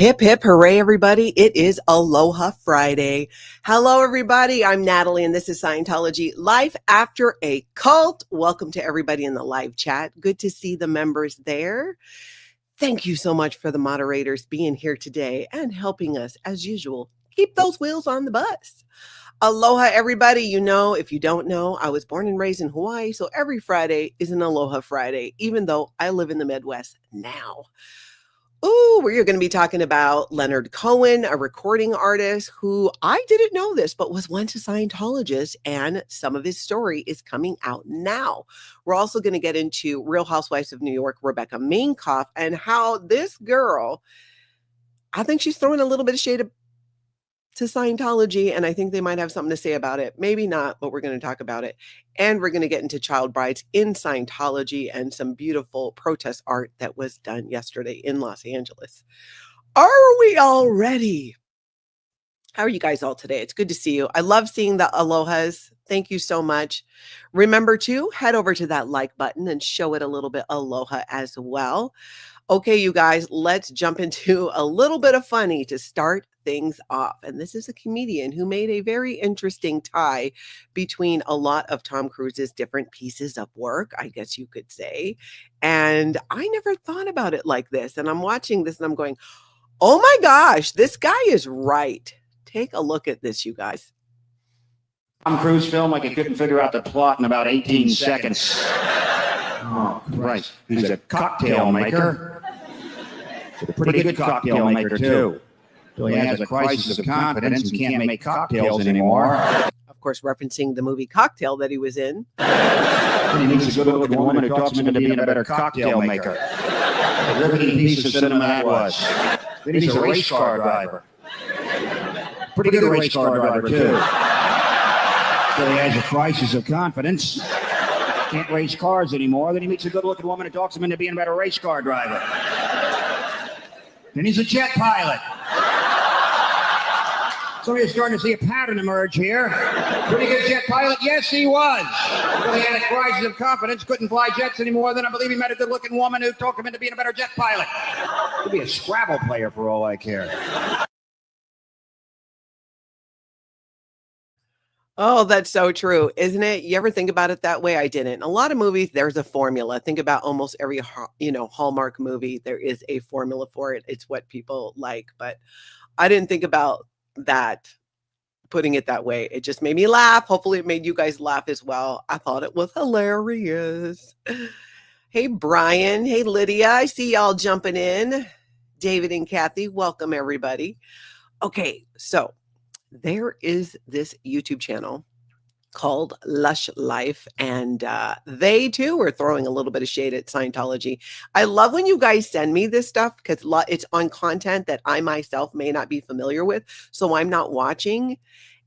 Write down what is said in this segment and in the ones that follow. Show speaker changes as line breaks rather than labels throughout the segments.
Hip, hip, hooray, everybody. It is Aloha Friday. Hello, everybody. I'm Natalie, and this is Scientology Life After a Cult. Welcome to everybody in the live chat. Good to see the members there. Thank you so much for the moderators being here today and helping us, as usual, keep those wheels on the bus. Aloha, everybody. You know, if you don't know, I was born and raised in Hawaii, so every Friday is an Aloha Friday, even though I live in the Midwest now. Ooh, we're going to be talking about Leonard Cohen, a recording artist who I didn't know this, but was once a Scientologist, and some of his story is coming out now. We're also going to get into Real Housewives of New York, Rebecca Minkoff, and how this girl, I think she's throwing a little bit of shade to Scientology, and I think they might have something to say about it. Maybe not, but we're going to talk about it. And we're going to get into child brides in Scientology and some beautiful protest art that was done yesterday in Los Angeles. Are we all ready? How are you guys all today? It's good to see you. I love seeing the alohas. Thank you so much. Remember to head over to that like button and show it a little bit aloha as well. Okay, you guys, let's jump into a little bit of funny to start things off. And this is a comedian who made a very interesting tie between a lot of Tom Cruise's different pieces of work, I guess you could say. And I never thought about it like this. And I'm watching this and I'm going, oh my gosh, this guy is right. Take a look at this, you guys.
Tom Cruise film like he couldn't figure out the plot in about 18 seconds. Oh, Christ. He's a cocktail maker. He's a pretty good cocktail maker, too. So he has a crisis of confidence and can't make cocktails anymore.
Of course, referencing the movie Cocktail that he was in.
He needs a good-looking woman who talks him into being a better cocktail maker. A riveting piece of cinema that was. Then he's a race car driver. Pretty good race car driver, too. So he has a crisis of confidence. Can't race cars anymore. Then he meets a good-looking woman who talks him into being a better race car driver. Then he's a jet pilot. So you're starting to see a pattern emerge here. Pretty good jet pilot? Yes, he was. But he had a crisis of confidence, couldn't fly jets anymore. Then I believe he met a good-looking woman who talked him into being a better jet pilot. Could be a Scrabble player for all I care.
Oh, that's so true, isn't it? You ever think about it that way? I didn't. In a lot of movies, there's a formula. Think about almost every, Hallmark movie. There is a formula for it. It's what people like. But I didn't think about that, putting it that way. It just made me laugh. Hopefully it made you guys laugh as well. I thought it was hilarious. Hey, Brian. Hey, Lydia. I see y'all jumping in. David and Kathy, welcome everybody. Okay, so there is this YouTube channel called Lush Life, and they too are throwing a little bit of shade at Scientology. I love when you guys send me this stuff because it's on content that I myself may not be familiar with, so I'm not watching,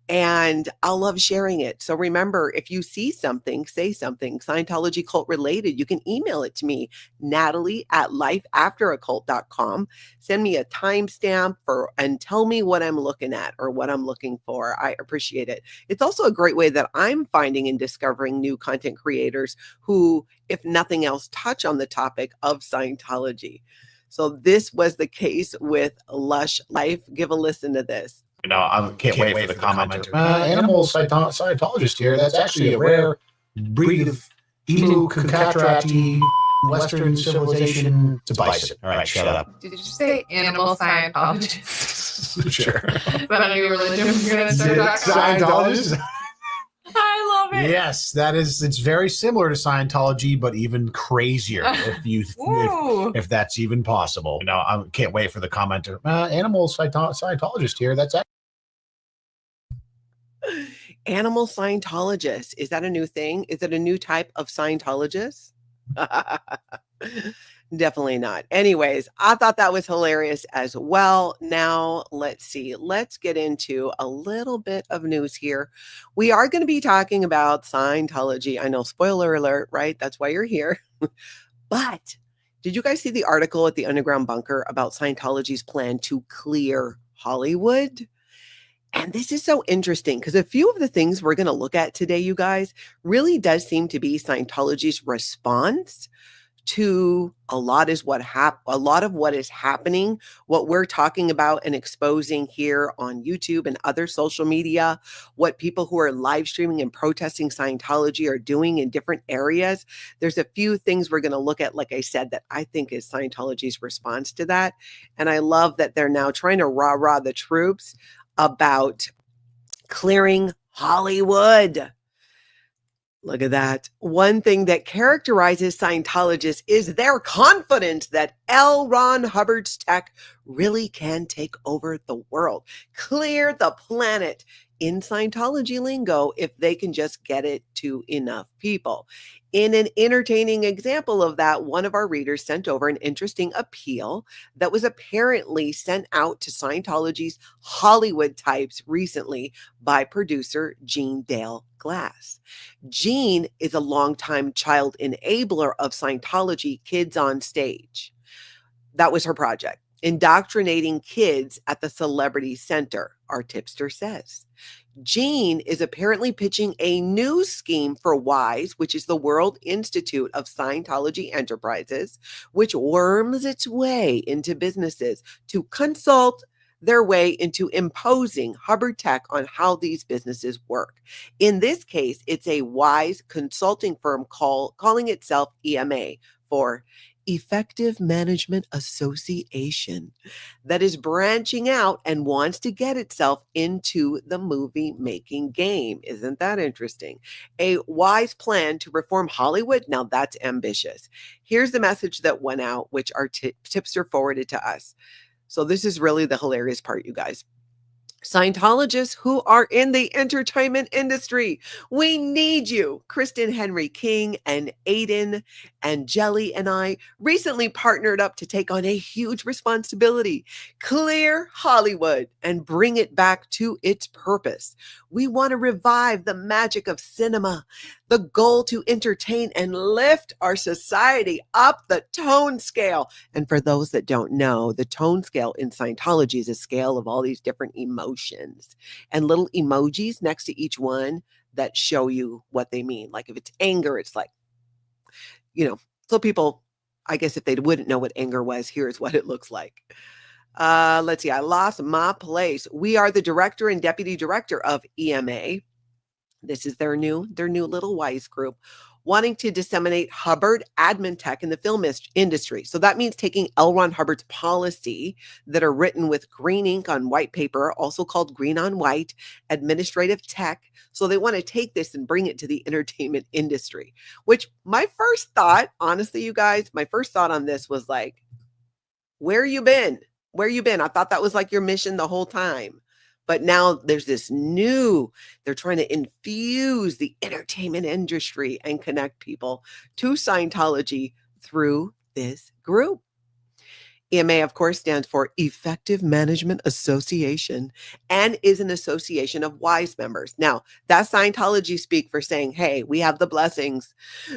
and I love sharing it. So remember, if you see something, say something Scientology cult related, you can email it to me, Natalie@lifeafteraCult.com. Send me a timestamp and tell me what I'm looking at or what I'm looking for. I appreciate it. It's also a great way that I'm finding and discovering new content creators who, if nothing else, touch on the topic of Scientology. So this was the case with Lush Life. Give a listen to this.
I can't wait for the commenter. Animal Scientologist here. That's actually a rare breed of emu cacatrati Western civilization. It's a bison. All right, shut up.
Did you say animal Scientologist?
Sure.
Is that a new religion you're going to start talking about?
Scientologist?
I love it.
Yes, that is. It's very similar to Scientology, but even crazier. If that's even possible. I can't wait for the commenter. Animal Scientologist here. That's
Animal Scientologist. Is that a new thing? Is it a new type of Scientologist? Definitely not. Anyways, I thought that was hilarious as well. Now, let's see. Let's get into a little bit of news here. We are going to be talking about Scientology. I know, spoiler alert, right? That's why you're here. But did you guys see the article at the Underground Bunker about Scientology's plan to clear Hollywood? And this is so interesting because a few of the things we're going to look at today, you guys, really does seem to be Scientology's response to a lot of what is happening, what we're talking about and exposing here on YouTube and other social media, what people who are live streaming and protesting Scientology are doing in different areas. There's a few things we're going to look at, like I said, that I think is Scientology's response to that. And I love that they're now trying to rah-rah the troops about clearing Hollywood. Look at that. One thing that characterizes Scientologists is their confidence that L. Ron Hubbard's tech really can take over the world, clear the planet in Scientology lingo if they can just get it to enough people. In an entertaining example of that, one of our readers sent over an interesting appeal that was apparently sent out to Scientology's Hollywood types recently by producer Jean Dale Glass. Jean is a longtime child enabler of Scientology Kids on Stage. That was her project, indoctrinating kids at the Celebrity Center, our tipster says. Jean is apparently pitching a new scheme for WISE, which is the World Institute of Scientology Enterprises, which worms its way into businesses to consult their way into imposing Hubbard tech on how these businesses work. In this case, it's a WISE consulting firm calling itself EMA for Effective Management Association that is branching out and wants to get itself into the movie making game. Isn't that interesting? A WISE plan to reform Hollywood. Now that's ambitious. Here's the message that went out, which our tipster forwarded to us. So this is really the hilarious part, you guys. Scientologists who are in the entertainment industry, we need you. Kristen Henry King and Aiden and Jelly and I recently partnered up to take on a huge responsibility, clear Hollywood and bring it back to its purpose. We want to revive the magic of cinema, the goal to entertain and lift our society up the tone scale. And for those that don't know, the tone scale in Scientology is a scale of all these different emotions and little emojis next to each one that show you what they mean. Like if it's anger, it's like, so people, I guess if they wouldn't know what anger was, here's what it looks like. Let's see. I lost my place. We are the director and deputy director of EMA. This is their new little WISE group, wanting to disseminate Hubbard admin tech in the film industry. So that means taking L. Ron Hubbard's policy that are written with green ink on white paper, also called green on white, administrative tech. So they want to take this and bring it to the entertainment industry, which my first thought, honestly, you guys, my first thought on this was like, where you been? Where you been? I thought that was like your mission the whole time. But now there's this they're trying to infuse the entertainment industry and connect people to Scientology through this group. EMA, of course, stands for Effective Management Association and is an association of WISE members. Now, that's Scientology speak for saying, hey, we have the blessings.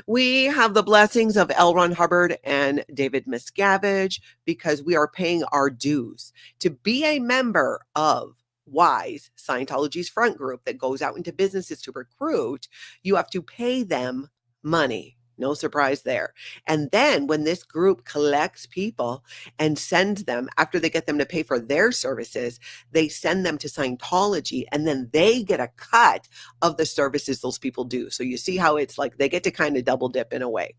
We have the blessings of L. Ron Hubbard and David Miscavige because we are paying our dues. To be a member of WISE, Scientology's front group that goes out into businesses to recruit, you have to pay them money. No surprise there. And then when this group collects people and sends them, after they get them to pay for their services, they send them to Scientology and then they get a cut of the services those people do. So you see how it's like they get to kind of double dip in a way.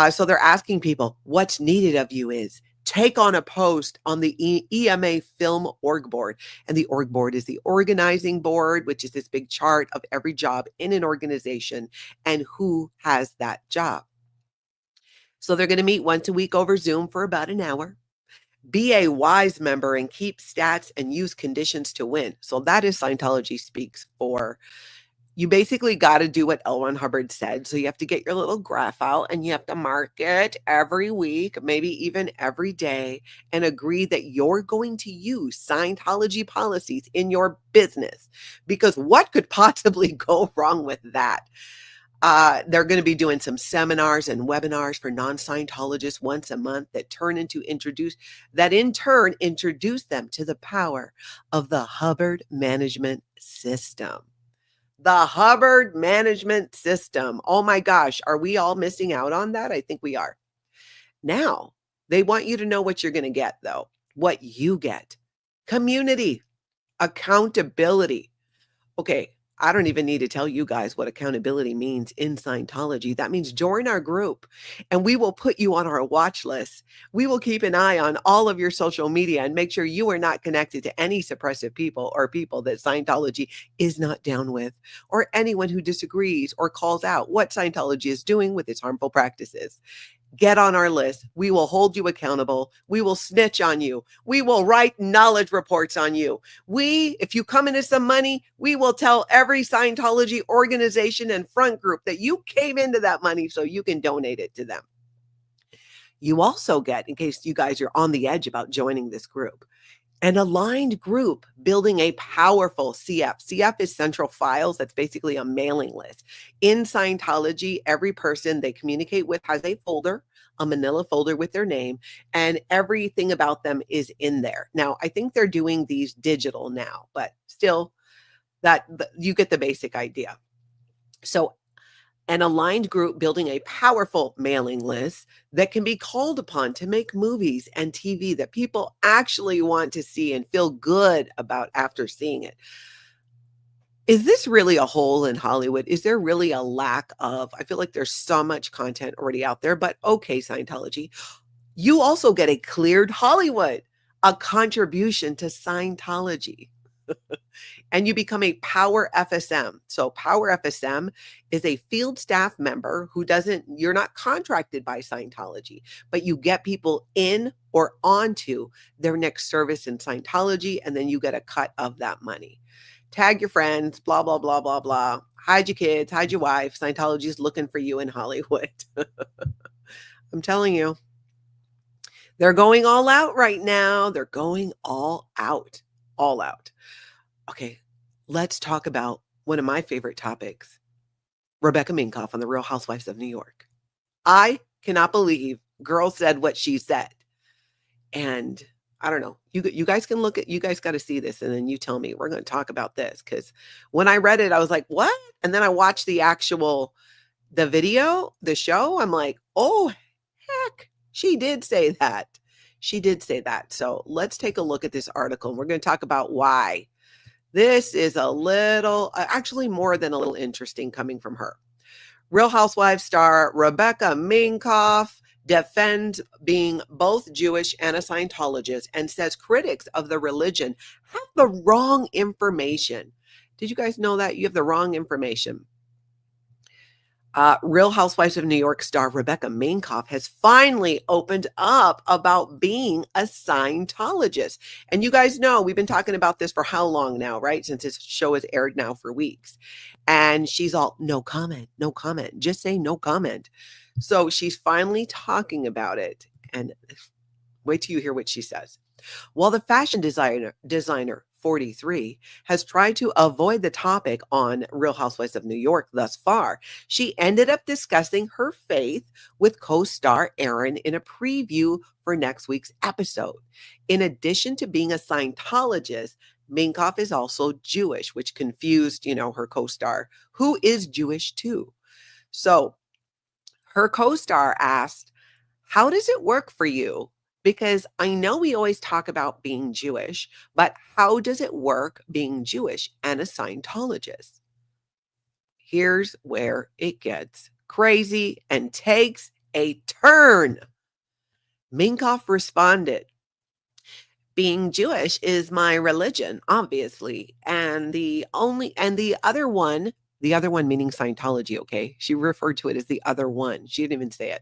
So they're asking people, what's needed of you is take on a post on the EMA Film Org Board. And the org board is the organizing board, which is this big chart of every job in an organization and who has that job. So they're going to meet once a week over Zoom for about an hour. Be a WISE member and keep stats and use conditions to win. So that is Scientology speaks for. You basically got to do what L. Ron Hubbard said. So you have to get your little graph out and you have to mark it every week, maybe even every day, and agree that you're going to use Scientology policies in your business. Because what could possibly go wrong with that? They're going to be doing some seminars and webinars for non-Scientologists once a month that in turn introduce them to the power of the Hubbard management system. The Hubbard Management System. Oh my gosh, are we all missing out on that? I think we are. Now, they want you to know what you're going to get, though. What you get. Community, accountability. Okay, I don't even need to tell you guys what accountability means in Scientology. That means join our group and we will put you on our watch list. We will keep an eye on all of your social media and make sure you are not connected to any suppressive people or people that Scientology is not down with, or anyone who disagrees or calls out what Scientology is doing with its harmful practices. Get on our list. We will hold you accountable. We will snitch on you. We will write knowledge reports on you. If you come into some money, we will tell every Scientology organization and front group that you came into that money so you can donate it to them. You also get, in case you guys are on the edge about joining this group, an aligned group building a powerful CF. CF is Central Files. That's basically a mailing list. In Scientology, every person they communicate with has a folder, a manila folder with their name, and everything about them is in there. Now, I think they're doing these digital now, but still, you get the basic idea. So, an aligned group building a powerful mailing list that can be called upon to make movies and TV that people actually want to see and feel good about after seeing it. Is this really a hole in Hollywood? Is there really a lack of? I feel like there's so much content already out there, but okay, Scientology. You also get a cleared Hollywood, a contribution to Scientology. And you become a Power FSM. So Power FSM is a field staff member you're not contracted by Scientology, but you get people in or onto their next service in Scientology, and then you get a cut of that money. Tag your friends, blah, blah, blah, blah, blah. Hide your kids, hide your wife. Scientology is looking for you in Hollywood. I'm telling you, they're going all out right now. They're going all out. All out. Okay, let's talk about one of my favorite topics, Rebecca Minkoff on The Real Housewives of New York. I cannot believe girl said what she said. And I don't know, you guys can look at, you guys got to see this and then you tell me. We're going to talk about this because when I read it, I was like, what? And then I watched the video, the show. I'm like, oh, heck, she did say that. She did say that. So let's take a look at this article. And we're going to talk about why. This is a little, actually more than a little interesting coming from her. Real Housewives star Rebecca Minkoff defends being both Jewish and a Scientologist and says critics of the religion have the wrong information. Did you guys know that? You have the wrong information. Real Housewives of New York star Rebecca Minkoff has finally opened up about being a Scientologist. And you guys know we've been talking about this for how long now, right? Since this show has aired now for weeks. And she's all, no comment, no comment. Just say no comment. So she's finally talking about it. And wait till you hear what she says. While the fashion designer 43 has tried to avoid the topic on Real Housewives of New York thus far, she ended up discussing her faith with co-star Aaron in a preview for next week's episode. In addition to being a Scientologist, Minkoff is also Jewish, which confused, her co-star, who is Jewish too. So her co-star asked, how does it work for you? Because I know we always talk about being Jewish, but how does it work being Jewish and a Scientologist? Here's where it gets crazy and takes a turn. Minkoff responded, being Jewish is my religion, obviously. And the other one meaning Scientology, okay? She referred to it as the other one. She didn't even say it.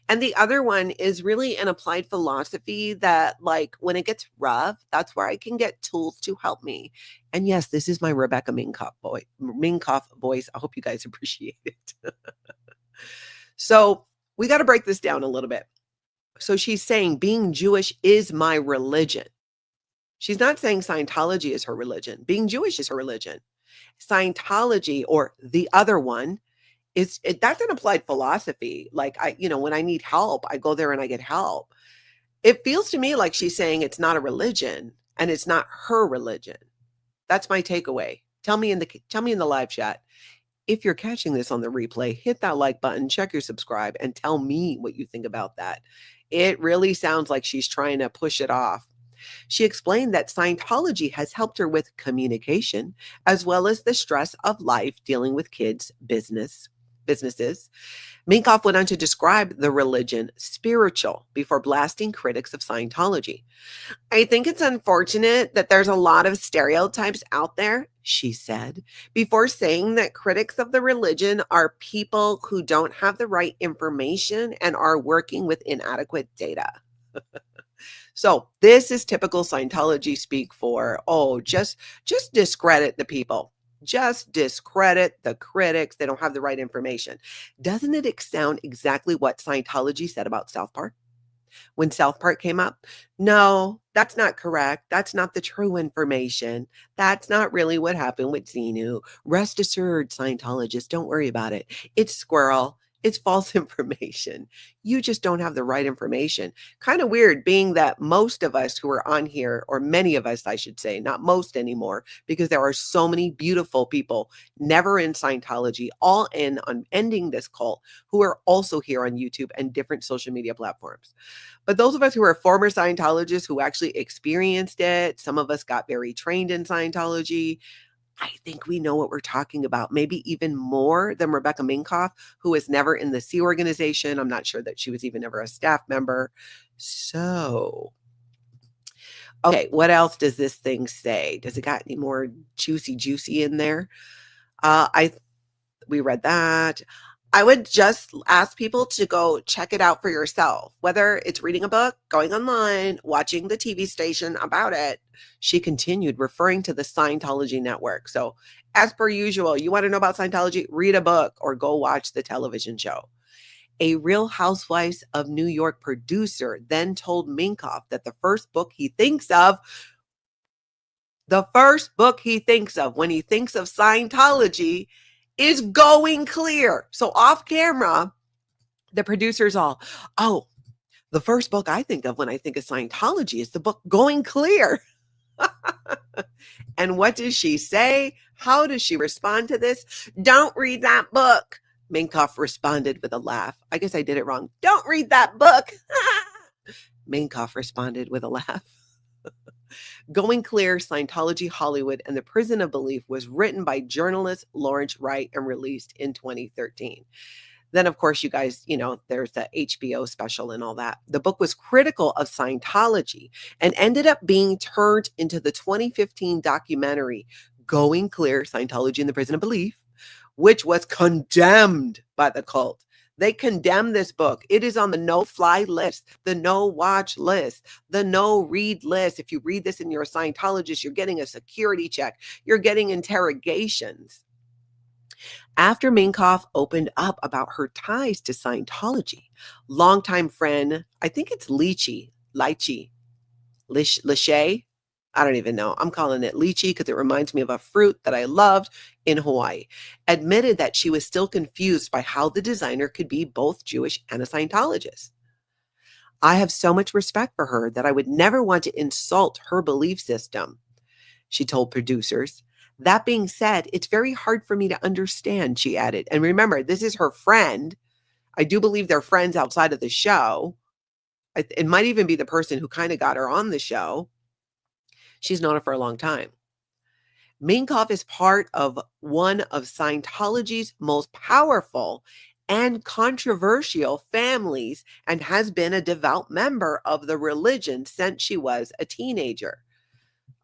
And the other one is really an applied philosophy that, like, when it gets rough, that's where I can get tools to help me. And yes, this is my Rebecca Minkoff voice. I hope you guys appreciate it. So we got to break this down a little bit. So she's saying being Jewish is my religion. She's not saying Scientology is her religion. Being Jewish is her religion. Scientology, or the other one, that's an applied philosophy. Like when I need help, I go there and I get help. It feels to me like she's saying it's not a religion and it's not her religion. That's my takeaway. Tell me in the live chat. If you're catching this on the replay, hit that like button, check your subscribe, and tell me what you think about that. It really sounds like she's trying to push it off. She explained that Scientology has helped her with communication, as well as the stress of life dealing with kids' businesses. Minkoff went on to describe the religion spiritual before blasting critics of Scientology. I think it's unfortunate that there's a lot of stereotypes out there, she said, before saying that critics of the religion are people who don't have the right information and are working with inadequate data. So this is typical Scientology speak for, just discredit the people. Just discredit the critics. They don't have the right information. Doesn't it sound exactly what Scientology said about South Park? When South Park came up, no, that's not correct. That's not the true information. That's not really what happened with Xenu. Rest assured, Scientologists, don't worry about it. It's squirrel. It's false information. You just don't have the right information. Kind of weird being that most of us who are on here, or many of us, I should say, not most anymore, because there are so many beautiful people never in Scientology, all in on ending this cult, who are also here on YouTube and different social media platforms. But those of us who are former Scientologists who actually experienced it, some of us got very trained in Scientology, I think we know what we're talking about, maybe even more than Rebecca Minkoff, who was never in the Sea organization. I'm not sure that she was even ever a staff member. So, okay, what else does this thing say? Does it got any more juicy in there? We read that. I would just ask people to go check it out for yourself, whether it's reading a book, going online, watching the TV station about it. She continued, referring to the Scientology network. So as per usual, you want to know about Scientology, read a book or go watch the television show. A Real Housewives of New York producer then told Minkoff that the first book he thinks of when he thinks of Scientology is Going Clear. So off camera, the producers all, the first book I think of when I think of Scientology is the book Going Clear. And what does she say? How does she respond to this? Don't read that book. Minkoff responded with a laugh. I guess I did it wrong. Don't read that book. Minkoff responded with a laugh. Going Clear, Scientology Hollywood, and the Prison of Belief was written by journalist Lawrence Wright and released in 2013. Then, of course, you guys, there's the HBO special and all that. The book was critical of Scientology and ended up being turned into the 2015 documentary, Going Clear, Scientology and the Prison of Belief, which was condemned by the cult. They condemned this book. It is on the no-fly list, the no-watch list, the no-read list. If you read this and you're a Scientologist, you're getting a security check. You're getting interrogations. After Minkoff opened up about her ties to Scientology, longtime friend, I think it's Lachey, I don't even know. I'm calling it lychee because it reminds me of a fruit that I loved in Hawaii, admitted that she was still confused by how the designer could be both Jewish and a Scientologist. I have so much respect for her that I would never want to insult her belief system, she told producers. That being said, it's very hard for me to understand, she added. And remember, this is her friend. I do believe they're friends outside of the show. It might even be the person who kind of got her on the show. She's known her for a long time. Minkoff is part of one of Scientology's most powerful and controversial families and has been a devout member of the religion since she was a teenager.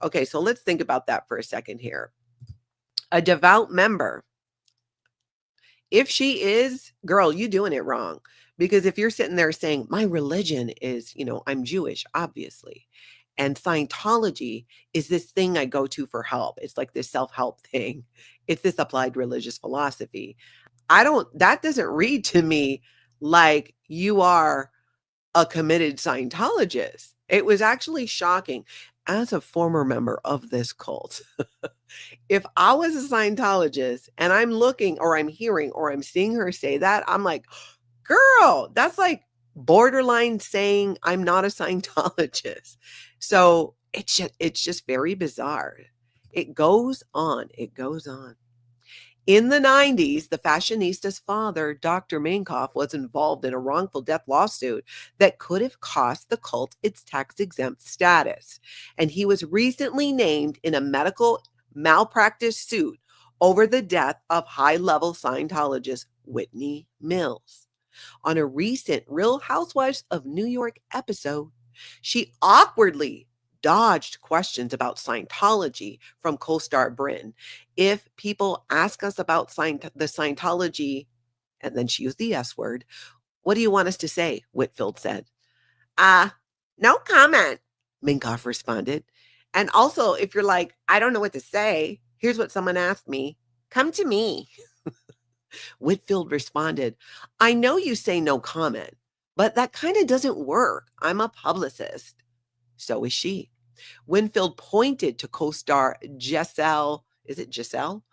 Okay, so let's think about that for a second here. A devout member. If she is, girl, you doing it wrong. Because if you're sitting there saying, my religion is, I'm Jewish, obviously. And Scientology is this thing I go to for help. It's like this self-help thing. It's this applied religious philosophy. That doesn't read to me like you are a committed Scientologist. It was actually shocking. As a former member of this cult, if I was a Scientologist and I'm looking or I'm hearing or I'm seeing her say that, I'm like, girl, that's like borderline saying I'm not a Scientologist. So it's just very bizarre. It goes on. It goes on. In the 90s, the fashionista's father, Dr. Minkoff, was involved in a wrongful death lawsuit that could have cost the cult its tax-exempt status. And he was recently named in a medical malpractice suit over the death of high-level Scientologist Whitney Mills. On a recent Real Housewives of New York episode, she awkwardly dodged questions about Scientology from co-star Brynn. If people ask us about the Scientology, and then she used the S word, what do you want us to say? Whitfield said. No comment, Minkoff responded. And also, if you're like, I don't know what to say, here's what someone asked me. Come to me. Whitfield responded, I know you say no comment, but that kind of doesn't work. I'm a publicist. So is she. Winfield pointed to co-star Giselle, is it Giselle?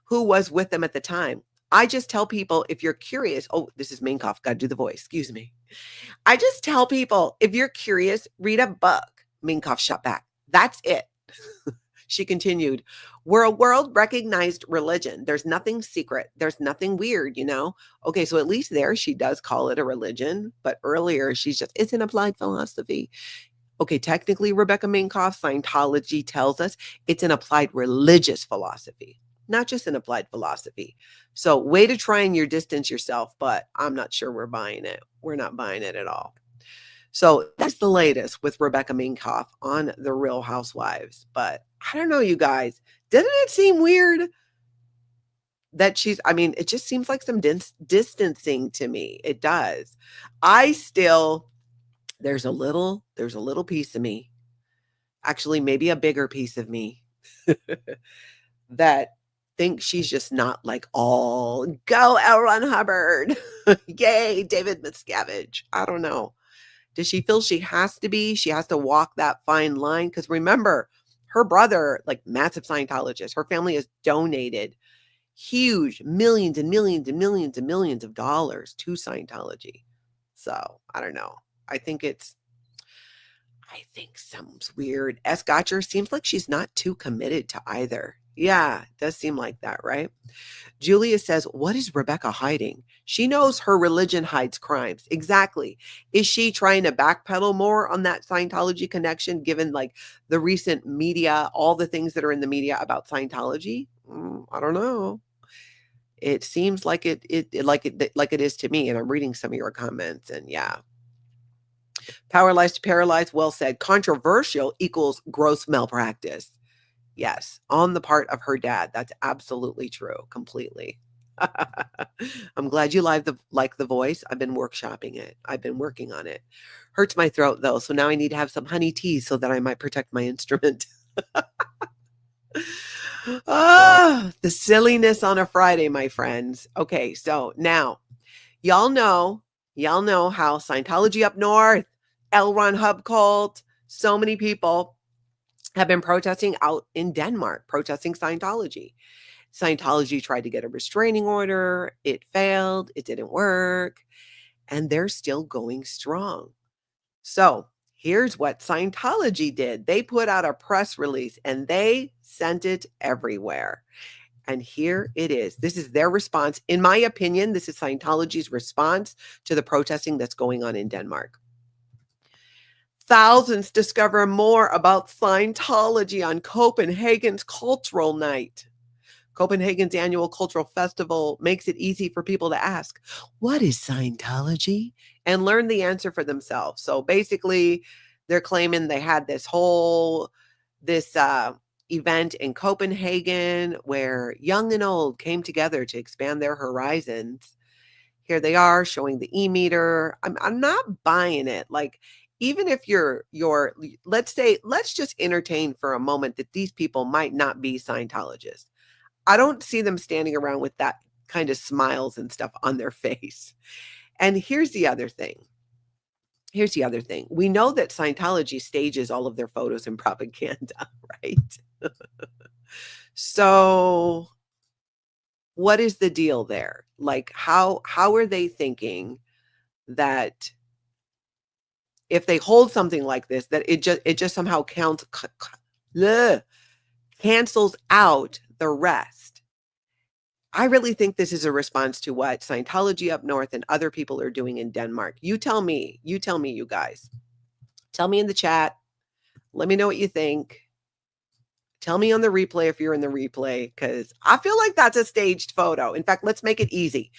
Who was with them at the time. I just tell people if you're curious, oh, this is Minkoff, got to do the voice, excuse me. I just tell people if you're curious, read a book. Minkoff shot back. That's it. She continued, we're a world-recognized religion. There's nothing secret. There's nothing weird, you know? Okay, so at least there she does call it a religion, but earlier she's just, it's an applied philosophy. Okay, technically, Rebecca Minkoff, Scientology tells us it's an applied religious philosophy, not just an applied philosophy. So way to try and distance yourself, but I'm not sure we're buying it. We're not buying it at all. So that's the latest with Rebecca Minkoff on The Real Housewives. But I don't know, you guys, doesn't it seem weird that it just seems like some distancing to me. It does. There's a little piece of me, actually maybe a bigger piece of me that thinks she's just not like all go L. Ron Hubbard. Yay, David Miscavige. I don't know. Does she feel she has to be? She has to walk that fine line? Because remember, her brother, like massive Scientologist, her family has donated huge millions and millions and millions and millions of dollars to Scientology. So I don't know. I think some's weird. S. Gotcher seems like she's not too committed to either. Yeah, it does seem like that, right? Julia says, what is Rebecca hiding? She knows her religion hides crimes. Exactly. Is she trying to backpedal more on that Scientology connection, given like the recent media, all the things that are in the media about Scientology? I don't know. It seems like it is to me. And I'm reading some of your comments, and yeah. Powerless to paralyzed, well said. Controversial equals gross malpractice. Yes, on the part of her dad. That's absolutely true. Completely. I'm glad you like the voice. I've been workshopping it. I've been working on it. Hurts my throat though, so now I need to have some honey tea so that I might protect my instrument. The silliness on a Friday, my friends. Okay, so now y'all know how Scientology up north, L. Ron Hub cult, so many people have been protesting out in Denmark, protesting Scientology. Scientology tried to get a restraining order. It failed. It didn't work. And they're still going strong. So here's what Scientology did. They put out a press release and they sent it everywhere. And here it is. This is their response. In my opinion, this is Scientology's response to the protesting that's going on in Denmark. Thousands discover more about Scientology on Copenhagen's Cultural Night. Copenhagen's annual cultural festival makes it easy for people to ask, what is Scientology? And learn the answer for themselves. So basically, they're claiming they had this event in Copenhagen where young and old came together to expand their horizons. Here they are showing the e-meter. I'm not buying it. Like, even if let's just entertain for a moment that these people might not be Scientologists. I don't see them standing around with that kind of smiles and stuff on their face. And here's the other thing. We know that Scientology stages all of their photos and propaganda, right? So what is the deal there? Like, how are they thinking that if they hold something like this, that it just somehow cancels out the rest. I really think this is a response to what Scientology up north and other people are doing in Denmark. You tell me, you guys. Tell me in the chat. Let me know what you think. Tell me on the replay if you're in the replay, because I feel like that's a staged photo. In fact, let's make it easy.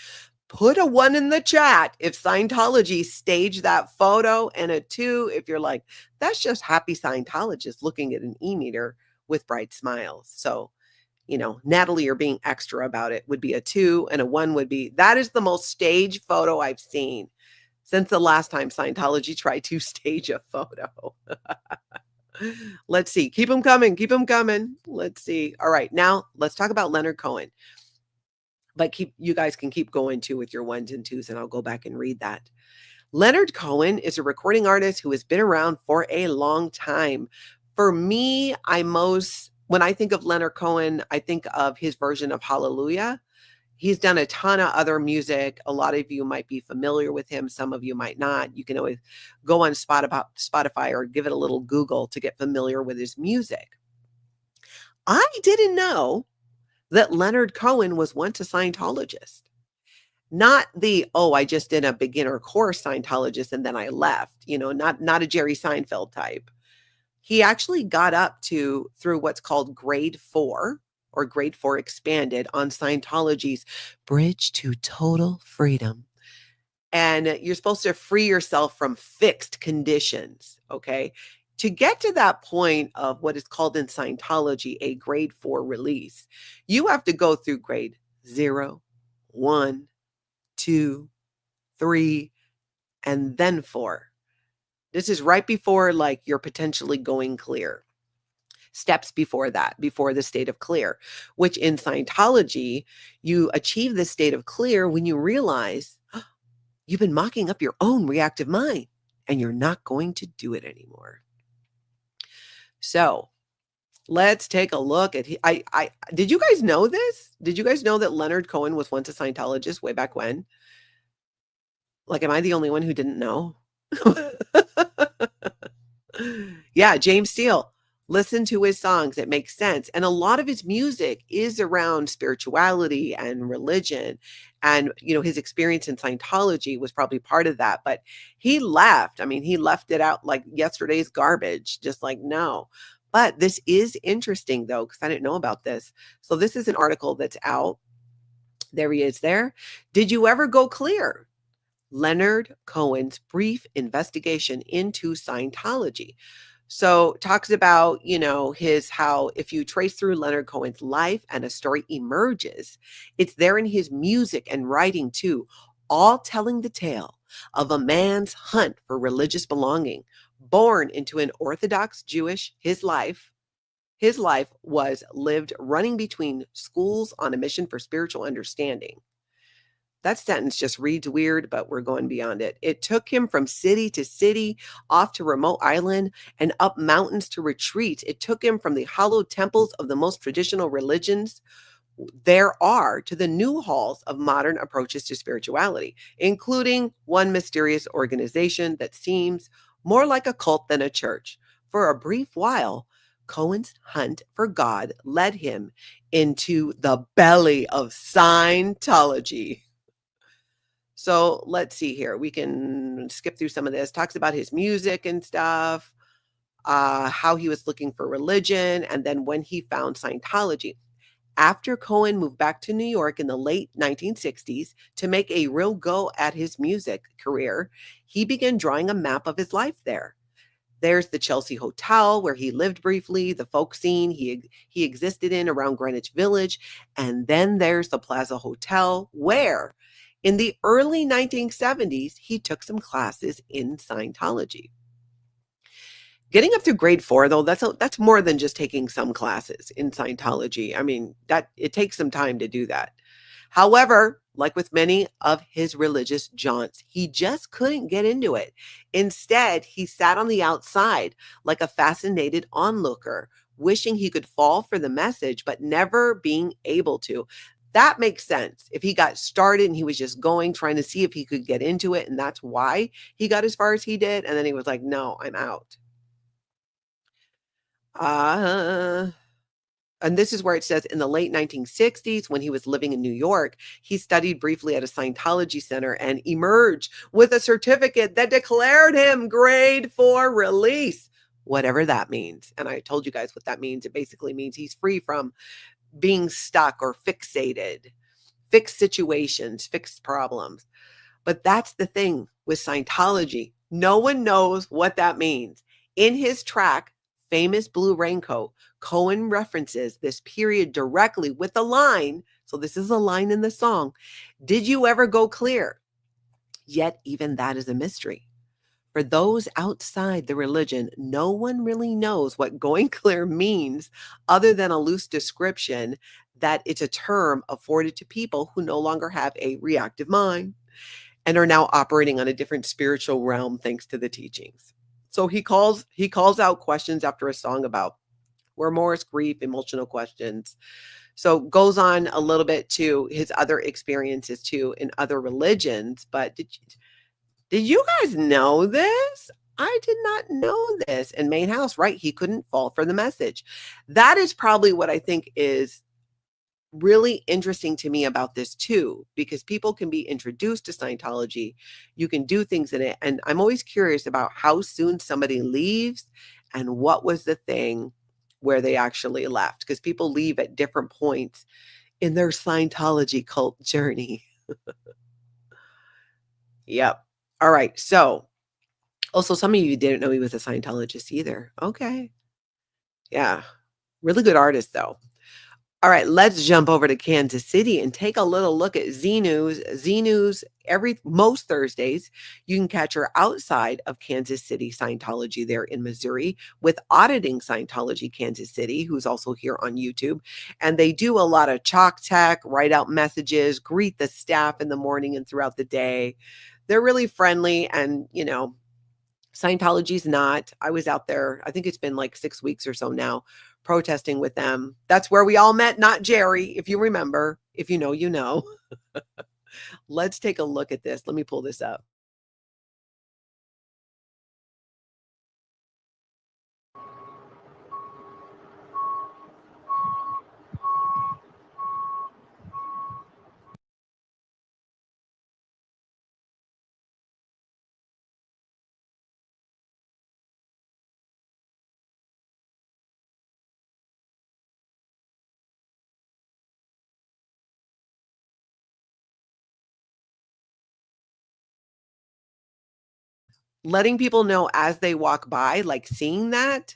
Put a 1 in the chat if Scientology staged that photo, and a 2 if you're like, that's just happy Scientologists looking at an e-meter with bright smiles. So, Natalie, you're being extra about it, would be a 2, and a 1 would be, that is the most staged photo I've seen since the last time Scientology tried to stage a photo. Let's see. Keep them coming. Keep them coming. Let's see. All right. Now let's talk about Leonard Cohen. But you guys can keep going too with your 1s and 2s, and I'll go back and read that. Leonard Cohen is a recording artist who has been around for a long time. For me, when I think of Leonard Cohen, I think of his version of Hallelujah. He's done a ton of other music. A lot of you might be familiar with him. Some of you might not. You can always go on Spotify or give it a little Google to get familiar with his music. I didn't know that Leonard Cohen was once a Scientologist. Not I just did a beginner course Scientologist and then I left, not a Jerry Seinfeld type. He actually got up through what's called grade 4 or grade 4 expanded on Scientology's Bridge to Total Freedom. And you're supposed to free yourself from fixed conditions, okay? To get to that point of what is called in Scientology a grade 4 release, you have to go through grade 0, 1, 2, 3, and then 4. This is right before you're potentially going clear. Steps before that, before the state of clear, which in Scientology, you achieve the state of clear when you realize you've been mocking up your own reactive mind and you're not going to do it anymore. So let's take a look at, did you guys know this? Did you guys know that Leonard Cohen was once a Scientologist way back when? Am I the only one who didn't know? Yeah, James Steele. Listen to his songs. It makes sense. And a lot of his music is around spirituality and religion. And, his experience in Scientology was probably part of that. But he left. He left it out like yesterday's garbage, just no. But this is interesting, though, because I didn't know about this. So this is an article that's out. There he is there. Did you ever go clear? Leonard Cohen's brief investigation into Scientology. So talks about, how if you trace through Leonard Cohen's life and a story emerges, it's there in his music and writing too, all telling the tale of a man's hunt for religious belonging. Born into an Orthodox Jewish, his life was lived running between schools on a mission for spiritual understanding. That sentence just reads weird, but we're going beyond it. It took him from city to city, off to remote island, and up mountains to retreats. It took him from the hallowed temples of the most traditional religions there are to the new halls of modern approaches to spirituality, including one mysterious organization that seems more like a cult than a church. For a brief while, Cohen's hunt for God led him into the belly of Scientology. So let's see here. We can skip through some of this. Talks about his music and stuff, how he was looking for religion, and then when he found Scientology. After Cohen moved back to New York in the late 1960s to make a real go at his music career, he began drawing a map of his life there. There's the Chelsea Hotel where he lived briefly, the folk scene he existed in around Greenwich Village, and then there's the Plaza Hotel where in the early 1970s, he took some classes in Scientology. Getting up through grade 4, though, that's more than just taking some classes in Scientology. That it takes some time to do that. However, like with many of his religious jaunts, he just couldn't get into it. Instead, he sat on the outside like a fascinated onlooker, wishing he could fall for the message, but never being able to. That makes sense. If he got started and he was just trying to see if he could get into it, and that's why he got as far as he did, and then he was like, no, I'm out. and this is where it says in the late 1960s, when he was living in New York, he studied briefly at a Scientology center and emerged with a certificate that declared him grade 4 release, whatever that means. And I told you guys what that means. It basically means he's free from being stuck or fixated, fixed situations, fixed problems. But that's the thing with Scientology. No one knows what that means. In his track, Famous Blue Raincoat, Cohen references this period directly with the line. So this is a line in the song. Did you ever go clear? Yet even that is a mystery. For those outside the religion, no one really knows what going clear means other than a loose description that it's a term afforded to people who no longer have a reactive mind and are now operating on a different spiritual realm thanks to the teachings. So he calls out questions after a song about remorse, grief, emotional questions. So goes on a little bit to his other experiences too in other religions. But did you guys know this? I did not know this. In Main House, right? He couldn't fall for the message. That is probably what I think is really interesting to me about this too, because people can be introduced to Scientology. You can do things in it. And I'm always curious about how soon somebody leaves and what was the thing where they actually left, because people leave at different points in their Scientology cult journey. Yep. All right. So also some of you didn't know he was a Scientologist either. Okay. Yeah. Really good artist though. All right, let's jump over to Kansas City and take a little look at Z News. Z News most Thursdays, you can catch her outside of Kansas City Scientology there in Missouri with Auditing Scientology Kansas City, who's also here on YouTube. And they do a lot of chalk tech, write out messages, greet the staff in the morning and throughout the day. They're really friendly and, Scientology's not. I was out there, I think it's been like 6 weeks or so now, protesting with them. That's where we all met, not Jerry, if you remember. If you know, you know. Let's take a look at this. Let me pull this up. Letting people know as they walk by, like seeing that,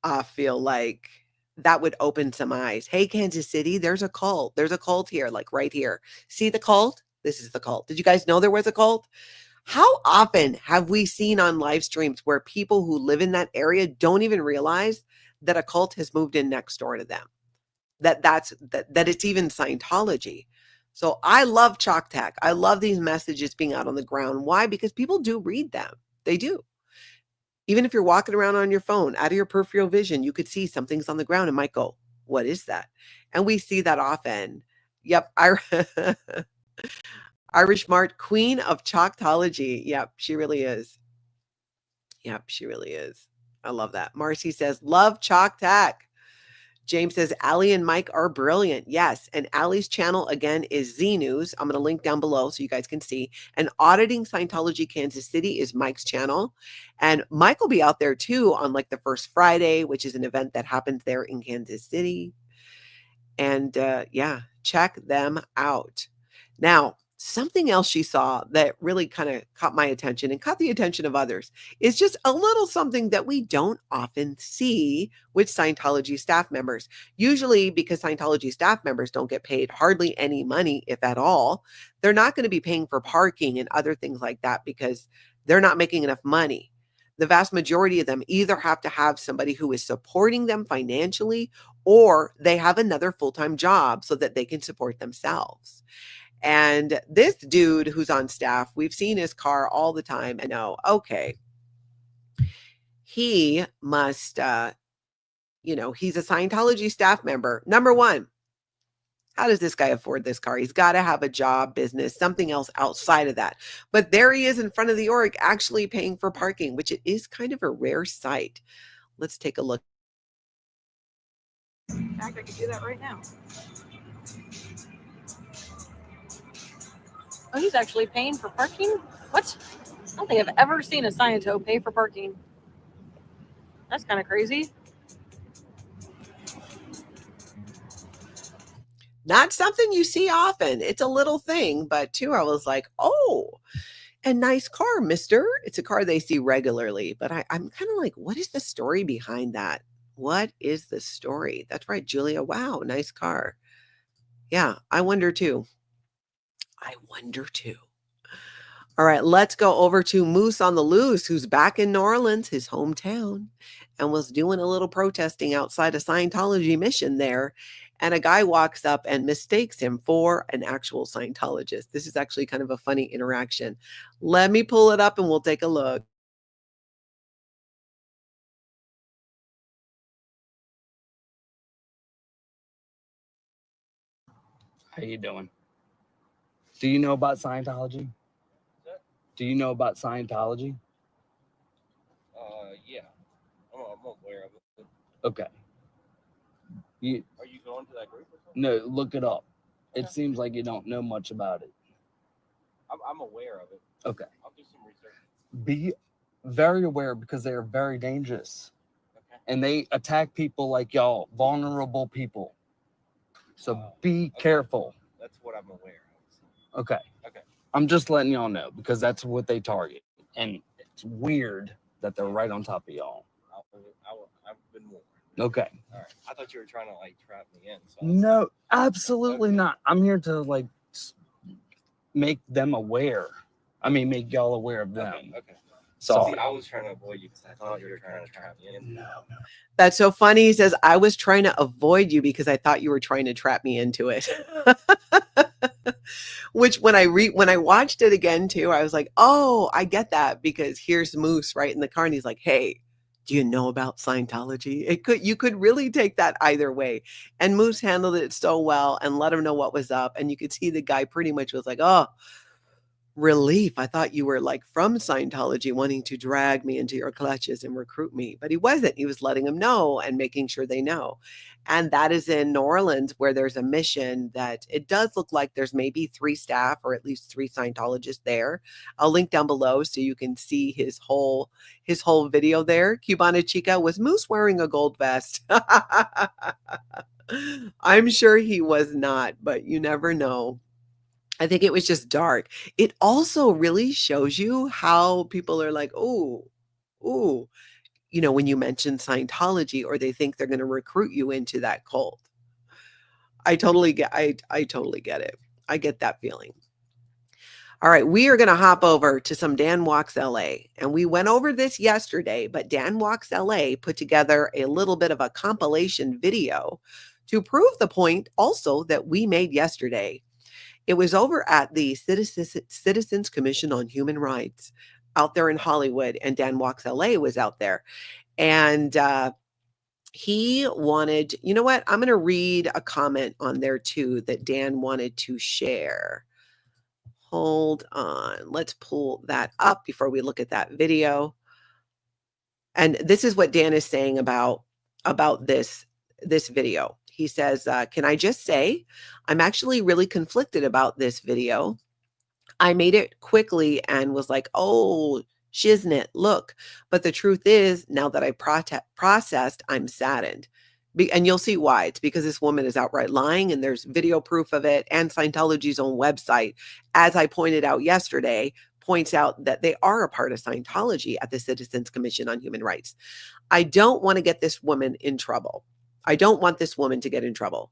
I feel like that would open some eyes. Hey, Kansas City, there's a cult. There's a cult here, like right here. See the cult? This is the cult. Did you guys know there was a cult? How often have we seen on live streams where people who live in that area don't even realize that a cult has moved in next door to them? That it's even Scientology. So I love chalk tech. I love these messages being out on the ground. Why? Because people do read them. They do. Even if you're walking around on your phone, out of your peripheral vision, you could see something's on the ground and might go, what is that? And we see that often. Yep. Irish Mart, queen of chalktology. Yep, she really is. Yep, she really is. I love that. Marcy says, love chalk tech. James says, Allie and Mike are brilliant. Yes. And Allie's channel, again, is Z News. I'm going to link down below so you guys can see. And Auditing Scientology Kansas City is Mike's channel. And Mike will be out there too on like the first Friday, which is an event that happens there in Kansas City. And yeah, check them out. Now, something else she saw that really kind of caught my attention and caught the attention of others is just a little something that we don't often see with Scientology staff members. Usually because Scientology staff members don't get paid hardly any money, if at all, they're not going to be paying for parking and other things like that because they're not making enough money. The vast majority of them either have to have somebody who is supporting them financially or they have another full-time job so that they can support themselves. And this dude who's on staff, we've seen his car all the time and know, okay, he must, he's a Scientology staff member. Number one, how does this guy afford this car? He's got to have a job, business, something else outside of that. But there he is in front of the org actually paying for parking, which it is kind of a rare sight. Let's take a look.
In fact, I could do that right now. Oh, he's actually paying for parking? What? I don't think I've ever seen a Sciento pay for parking. That's kind of crazy.
Not something you see often. It's a little thing, but too, I was like, oh, a nice car, mister. It's a car they see regularly, but I'm kind of like, what is the story behind that? What is the story? That's right, Julia. Wow, nice car. Yeah, I wonder too. I wonder too. All right, let's go over to Moose on the Loose, who's back in New Orleans, his hometown, and was doing a little protesting outside a Scientology mission there. And a guy walks up and mistakes him for an actual Scientologist. This is actually kind of a funny interaction. Let me pull it up and we'll take a look.
How you doing? Do you know about Scientology? Do you know about Scientology?
Yeah. I'm aware of it.
Okay.
Are you going to that group or something?
No, look it up. It
Okay.
seems like you don't know much about it.
I'm aware of it.
Okay.
I'll do some research.
Be very aware because they are very dangerous.
Okay.
And they attack people like y'all, vulnerable people. So be
Okay.
careful.
That's what I'm aware of.
Okay.
Okay.
I'm just letting y'all know because that's what they target. And it's weird that they're right on top of y'all.
I've been warned.
Okay.
All right. I thought you were trying to like trap me in. So
No, absolutely not. I'm here to like make them aware. I mean, make y'all aware of them.
Okay.
So
See, I was trying to avoid you because I thought you were trying to trap me in.
no.
That's so funny. He says, I was trying to avoid you because I thought you were trying to trap me into it. Which when I watched it again too, I was like, oh, I get that because here's Moose right in the car and he's like, hey, do you know about Scientology? You could really take that either way. And Moose handled it so well and let him know what was up. And you could see the guy pretty much was like, oh, relief. I thought you were like from Scientology wanting to drag me into your clutches and recruit me, but he wasn't. He was letting them know and making sure they know. And that is in New Orleans where there's a mission that it does look like there's maybe 3 staff or at least 3 Scientologists there. I'll link down below so you can see his whole video there. Cubana Chica, was Moose wearing a gold vest? I'm sure he was not, but you never know. I think it was just dark. It also really shows you how people are like, oh, when you mention Scientology or they think they're going to recruit you into that cult. I totally get it. I get that feeling. All right, we are going to hop over to some Dan Walks LA. And we went over this yesterday, but Dan Walks LA put together a little bit of a compilation video to prove the point also that we made yesterday. It was over at the Citizens Commission on Human Rights out there in Hollywood, and Dan Walks LA was out there. And he wanted, you know what? I'm going to read a comment on there too that Dan wanted to share. Hold on. Let's pull that up before we look at that video. And this is what Dan is saying about this video. He says, can I just say, I'm actually really conflicted about this video. I made it quickly and was like, oh, shiznit, look. But the truth is, now that I processed, I'm saddened. And you'll see why. It's because this woman is outright lying and there's video proof of it. And Scientology's own website, as I pointed out yesterday, points out that they are a part of Scientology at the Citizens Commission on Human Rights. I don't want to get this woman in trouble. I don't want this woman to get in trouble.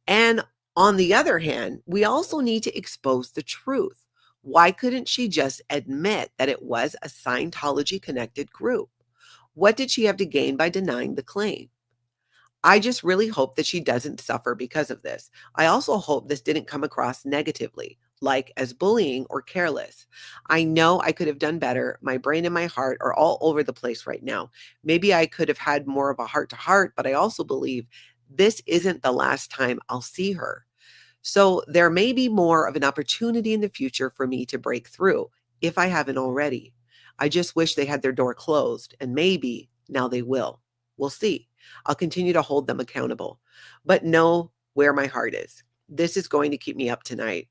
And on the other hand, we also need to expose the truth. Why couldn't she just admit that it was a Scientology-connected group? What did she have to gain by denying the claim? I just really hope that she doesn't suffer because of this. I also hope this didn't come across negatively, like as bullying or careless. I know I could have done better. My brain and my heart are all over the place right now. Maybe I could have had more of a heart-to-heart, but I also believe this isn't the last time I'll see her. So there may be more of an opportunity in the future for me to break through, if I haven't already. I just wish they had their door closed, and maybe now they will. We'll see. I'll continue to hold them accountable, but know where my heart is. This is going to keep me up tonight.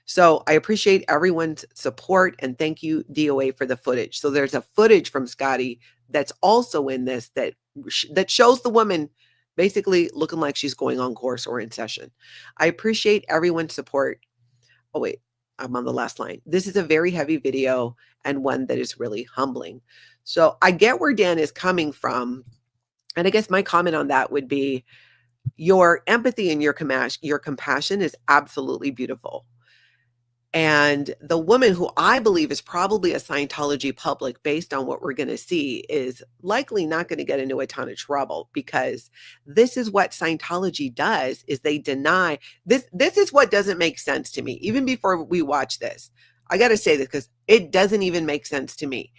So I appreciate everyone's support, and thank you, DOA, for the footage. So there's a footage from Scotty that's also in this that shows the woman basically looking like she's going on course or in session. I appreciate everyone's support. Oh, wait, I'm on the last line. This is a very heavy video and one that is really humbling. So I get where Dan is coming from. And I guess my comment on that would be your empathy and your compassion is absolutely beautiful. And the woman who I believe is probably a Scientology public, based on what we're going to see, is likely not going to get into a ton of trouble, because this is what Scientology does, is they deny this. This is what doesn't make sense to me. Even before we watch this, I got to say this because it doesn't even make sense to me.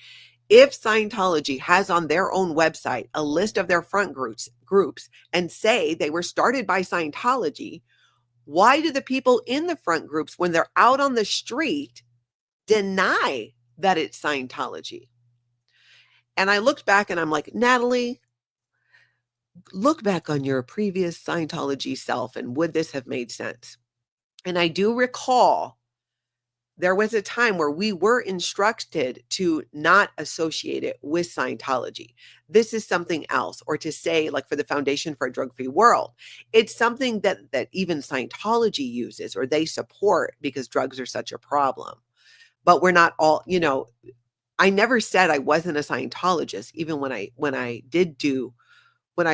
If Scientology has on their own website a list of their front groups and say they were started by Scientology, why do the people in the front groups, when they're out on the street, deny that it's Scientology? And I looked back and I'm like, Natalie, look back on your previous Scientology self, and would this have made sense? And I do recall there was a time where we were instructed to not associate it with Scientology. This is something else. Or to say, like for the Foundation for a Drug-Free World, it's something that even Scientology uses or they support because drugs are such a problem. But we're not all, I never said I wasn't a Scientologist, even when I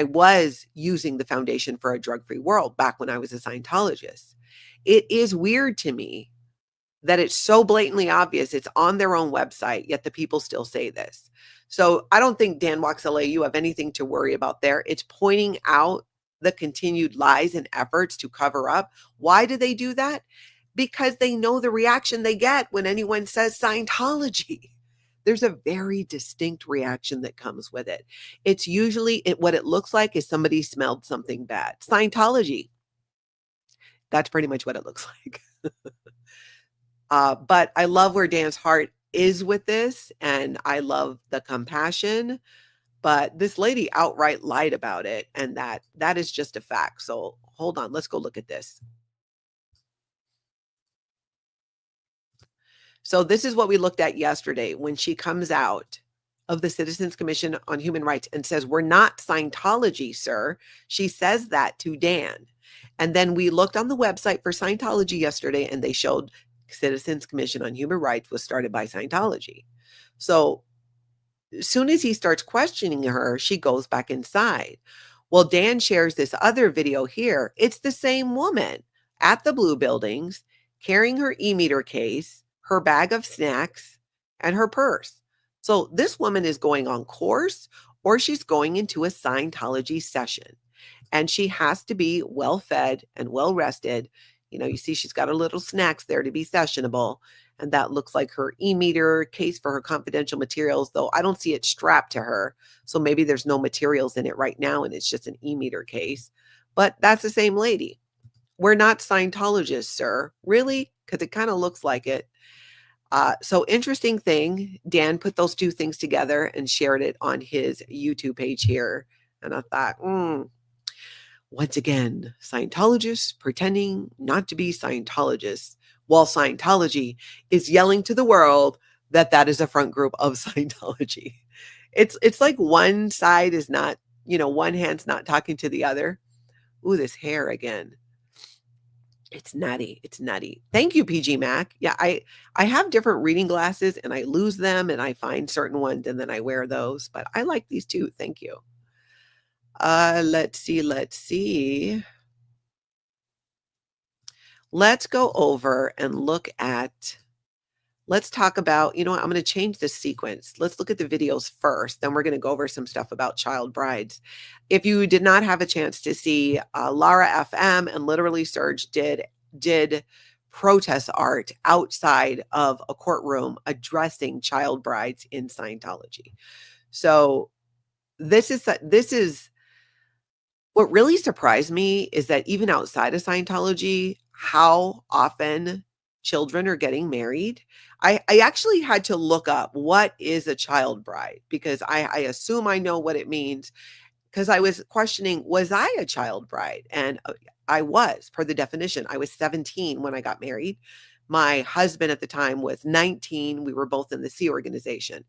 was using the Foundation for a Drug-Free World back when I was a Scientologist. It is weird to me that it's so blatantly obvious, it's on their own website, yet the people still say this. So I don't think, Dan Walks LA, you have anything to worry about there. It's pointing out the continued lies and efforts to cover up. Why do they do that? Because they know the reaction they get when anyone says Scientology. There's a very distinct reaction that comes with it. It's usually, what it looks like is somebody smelled something bad. Scientology. That's pretty much what it looks like. But I love where Dan's heart is with this, and I love the compassion. But this lady outright lied about it, and that is just a fact. So hold on, let's go look at this. So this is what we looked at yesterday when she comes out of the Citizens Commission on Human Rights and says, "We're not Scientology, sir." She says that to Dan. And then we looked on the website for Scientology yesterday, and they showed Citizens Commission on Human Rights was started by Scientology. So as soon as he starts questioning her, she goes back inside. Well, Dan shares this other video here. It's the same woman at the Blue Buildings carrying her e-meter case, her bag of snacks, and her purse. So this woman is going on course, or she's going into a Scientology session. And she has to be well fed and well rested. You see she's got her little snacks there to be sessionable. And that looks like her e-meter case for her confidential materials, though I don't see it strapped to her. So maybe there's no materials in it right now and it's just an e-meter case. But that's the same lady. "We're not Scientologists, sir." Really? Because it kind of looks like it. So interesting thing. Dan put those two things together and shared it on his YouTube page here. And I thought, once again, Scientologists pretending not to be Scientologists, while Scientology is yelling to the world that is a front group of Scientology. It's like one side is not, one hand's not talking to the other. Ooh, this hair again. It's nutty. It's nutty. Thank you, PG Mac. Yeah, I have different reading glasses and I lose them and I find certain ones and then I wear those. But I like these too. Thank you. Let's see. Let's go over and let's talk about, I'm going to change the sequence. Let's look at the videos first. Then we're going to go over some stuff about child brides. If you did not have a chance to see, Lara FM and literally Serge did protest art outside of a courtroom addressing child brides in Scientology. So this is what really surprised me, is that even outside of Scientology, how often children are getting married. I actually had to look up what is a child bride, because I assume I know what it means. because I was questioning, was I a child bride? And I was, per the definition. I was 17 when I got married. My husband at the time was 19. We were both in the Sea organization.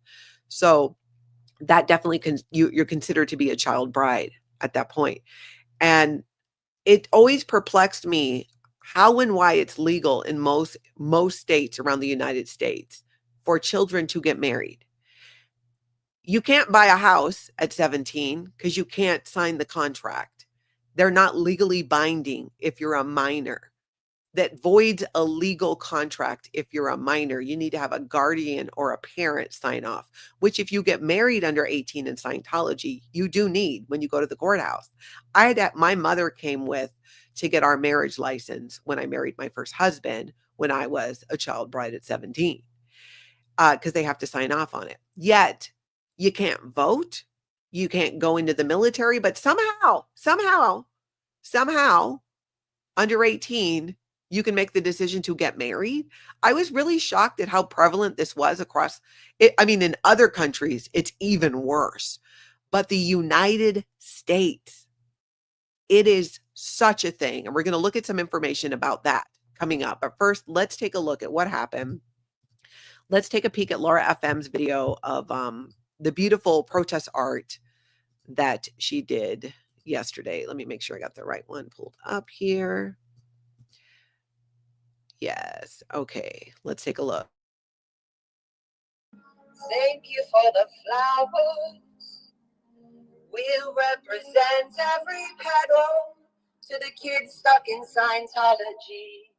So that definitely you're considered to be a child bride at that point. And it always perplexed me how and why it's legal in most states around the United States for children to get married. You can't buy a house at 17 because you can't sign the contract. They're not legally binding if you're a minor. That voids a legal contract if you're a minor. You need to have a guardian or a parent sign off, which if you get married under 18 in Scientology, you do need when you go to the courthouse. My mother came with to get our marriage license when I married my first husband when I was a child bride at 17, because they have to sign off on it. Yet, you can't vote. You can't go into the military, but somehow, under 18, you can make the decision to get married. I was really shocked at how prevalent this was across it. I mean, in other countries, it's even worse. But the United States, it is such a thing. And we're going to look at some information about that coming up. But first, let's take a look at what happened. Let's take a peek at Lara FM's video of the beautiful protest art that she did yesterday. Let me make sure I got the right one pulled up here. Yes. Okay. Let's take a look.
Thank you for the flowers. We'll represent every petal to the kids stuck in Scientology.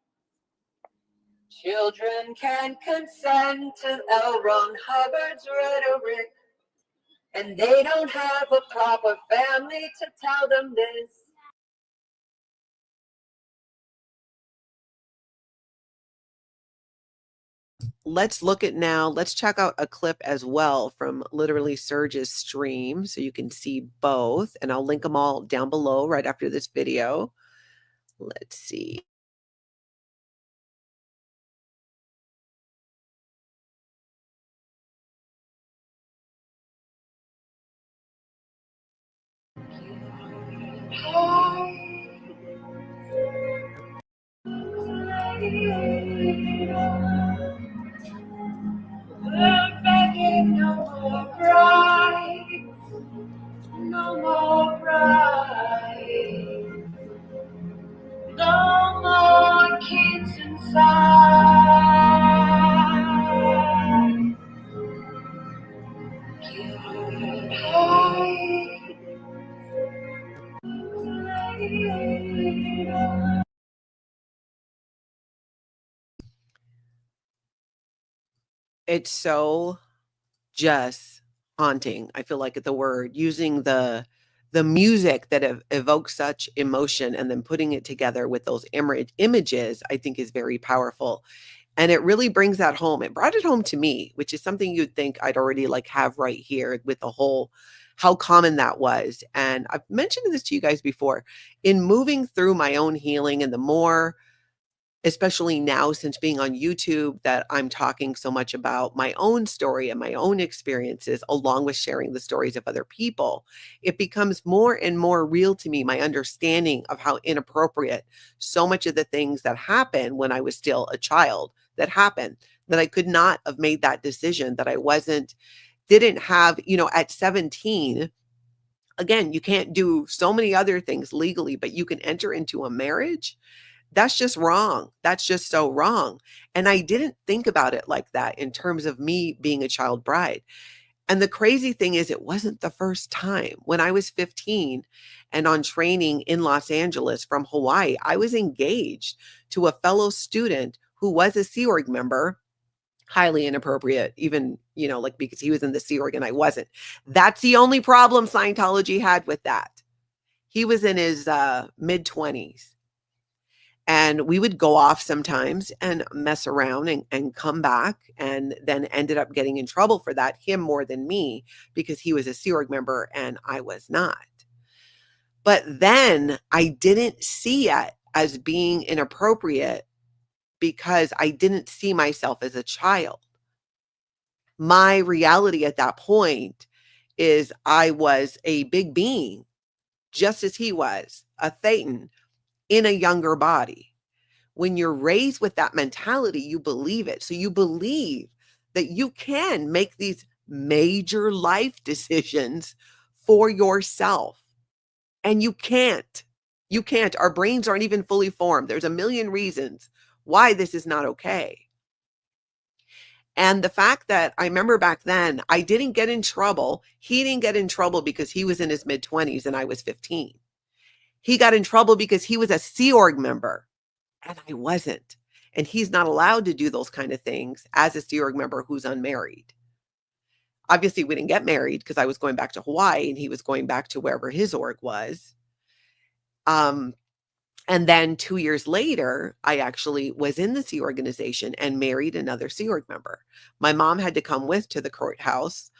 Children can consent to L. Ron Hubbard's rhetoric, and they don't have a proper family to tell them this.
Let's check out a clip as well from literally Serge's stream so you can see both. And I'll link them all down below right after this video. Let's see.
We're begging no more brides, no more brides, no more kids inside. Can't hide.
It's so just haunting. I feel like the word, using the music that evokes such emotion and then putting it together with those images, I think is very powerful. And it really brings that home. It brought it home to me, which is something you'd think I'd already have right here with the whole, how common that was. And I've mentioned this to you guys before. In moving through my own healing, and the more, especially now since being on YouTube, that I'm talking so much about my own story and my own experiences, along with sharing the stories of other people, it becomes more and more real to me, my understanding of how inappropriate so much of the things that happened when I was still a child that happened, that I could not have made that decision, that I didn't have, at 17, again, you can't do so many other things legally, but you can enter into a marriage. That's just wrong. That's just so wrong. And I didn't think about it like that in terms of me being a child bride. And the crazy thing is, it wasn't the first time. When I was 15 and on training in Los Angeles from Hawaii, I was engaged to a fellow student who was a Sea Org member. Highly inappropriate, even, because he was in the Sea Org and I wasn't. That's the only problem Scientology had with that. He was in his mid-20s. And we would go off sometimes and mess around and come back, and then ended up getting in trouble for that, him more than me, because he was a Sea Org member and I was not. But then I didn't see it as being inappropriate because I didn't see myself as a child. My reality at that point is I was a big being just as he was, a Thetan in a younger body. When you're raised with that mentality, you believe it. So you believe that you can make these major life decisions for yourself. And you can't. You can't. Our brains aren't even fully formed. There's a million reasons why this is not okay. And the fact that I remember back then, I didn't get in trouble. He didn't get in trouble because he was in his mid-20s and I was 15. He got in trouble because he was a Sea Org member and I wasn't. And he's not allowed to do those kind of things as a Sea Org member who's unmarried. Obviously, we didn't get married because I was going back to Hawaii and he was going back to wherever his org was. And then 2 years later, I actually was in the Sea organization and married another Sea Org member. My mom had to come with to the courthouse.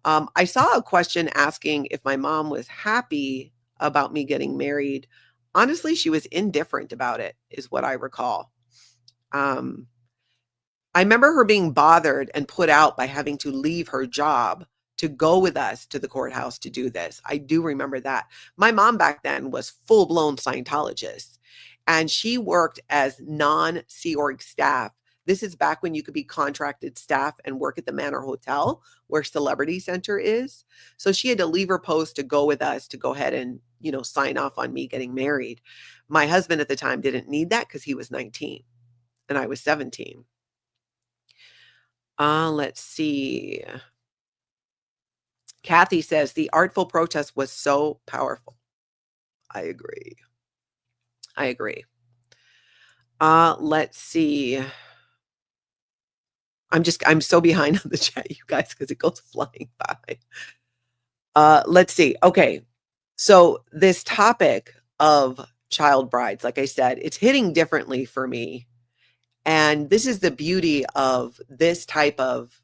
I saw a question asking if my mom was happy about me getting married. Honestly, she was indifferent about it, is what I recall. I remember her being bothered and put out by having to leave her job to go with us to the courthouse to do this. I do remember that. My mom back then was full-blown Scientologist, and she worked as non-Sea Org staff. This is back when you could be contracted staff and work at the Manor Hotel where Celebrity Center is. So she had to leave her post to go with us to go ahead and, sign off on me getting married. My husband at the time didn't need that because he was 19 and I was 17. Let's see. Kathy says the artful protest was so powerful. I agree. Let's see. I'm so behind on the chat, you guys, because it goes flying by. Let's see. Okay. So this topic of child brides, like I said, it's hitting differently for me. And this is the beauty of this type of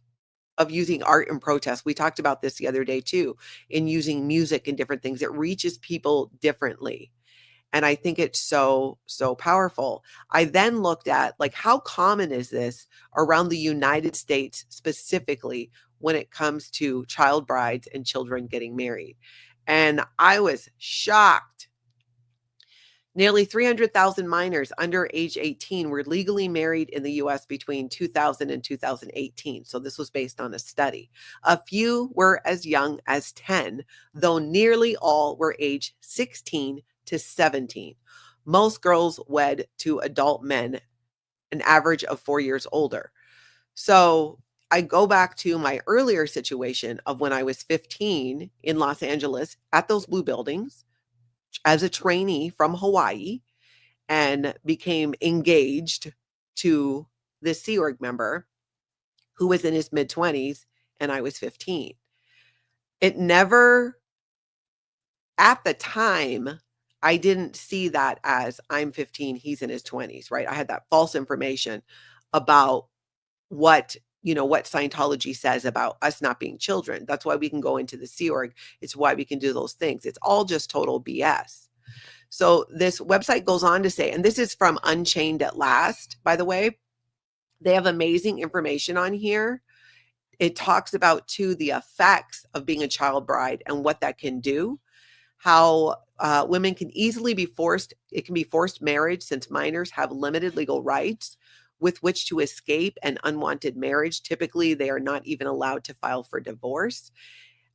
using art and protest. We talked about this the other day too, in using music and different things. It reaches people differently. And I think it's so, so powerful. I then looked at how common is this around the United States specifically when it comes to child brides and children getting married. And I was shocked. Nearly 300,000 minors under age 18 were legally married in the U.S. between 2000 and 2018. So this was based on a study. A few were as young as 10, though nearly all were age 16 to 17. Most girls wed to adult men, an average of 4 years older. So I go back to my earlier situation of when I was 15 in Los Angeles at those blue buildings as a trainee from Hawaii and became engaged to this Sea Org member who was in his mid-20s and I was 15. It never, at the time, I didn't see that as I'm 15, he's in his 20s, right? I had that false information about what Scientology says about us not being children. That's why we can go into the Sea Org. It's why we can do those things. It's all just total BS. So this website goes on to say, and this is from Unchained at Last, by the way, they have amazing information on here. It talks about too the effects of being a child bride and what that can do, how women can easily be forced. It can be forced marriage since minors have limited legal rights with which to escape an unwanted marriage. Typically, they are not even allowed to file for divorce.